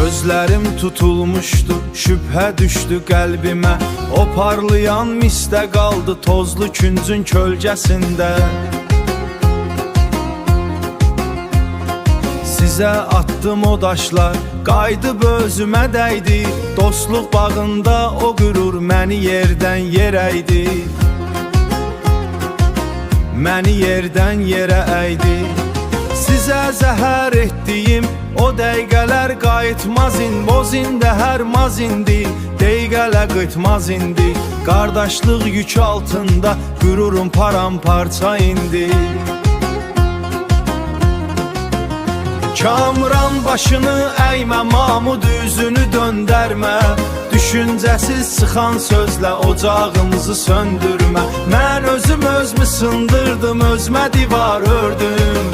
Gözlerim tutulmuşdu, şübhə düşdü qəlbimə. O parlayan misdə qaldı tozlu küncün kölgəsində. Sizə attım o daşlar, qayıdıb özümə dəydi. Dostluq bağında o qürur məni yerdən yerə əydi. Məni yerdən yerə əydi. Sizə zəhər etdiyim o dəqiqələr qayıtmaz in. Bozində hər mazindi, dəqiqələ qıtmaz indi. Qardaşlıq yükü altında qürurum paramparça indi. Kamran başını əymə, Mamud üzünü döndərmə. Düşüncəsiz çıxan sözlə ocağımızı söndürmə. Mən özüm özümü sındırdım, özmə divar ördüm.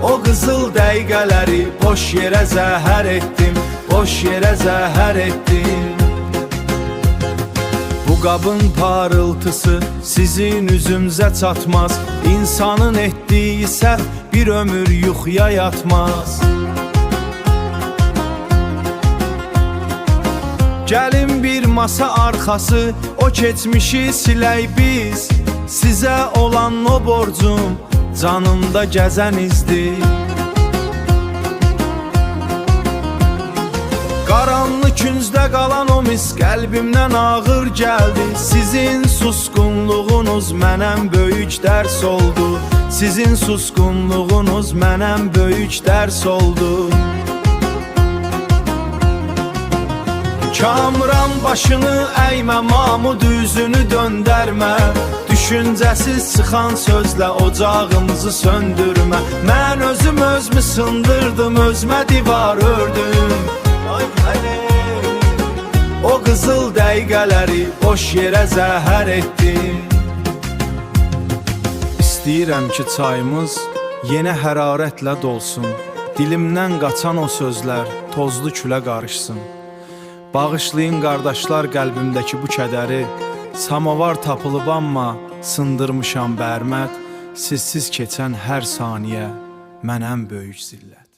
O qızıl dəqiqələri boş yerə zəhər etdim, boş yerə zəhər etdim. Bu qabın parıltısı sizin üzümüzə çatmaz. İnsanın etdiyi səhv bir ömür yuxuya yatmaz. Gəlin bir masa arxası, o keçmişi silək biz. Sizə olan o borcum canımda gəzən izdir. Qaranlıq küncdə qalan o mis qəlbimdən ağır gəldi. Sizin susqunluğunuz mənəm böyük dərs oldu. Sizin susqunluğunuz mənəm böyük dərs oldu. Kamran başını əymə, Mamud üzünü döndərmə. Düşüncəsiz çıxan sözlə ocağımızı söndürmə. Mən özüm özümü sındırdım, özmə divar ördüm. O qızıl dəqiqələri boş yerə zəhər etdim. İstəyirəm ki çayımız yenə hərarətlə dolsun. Dilimdən qaçan o sözlər tozlu külə qarışsın. Bağışlayın qardaşlar qəlbimdəki bu kədəri. Samavar tapılıb amma sındırmışam bərmət. Sizsiz keçən hər saniyə mənəm böyük zillət.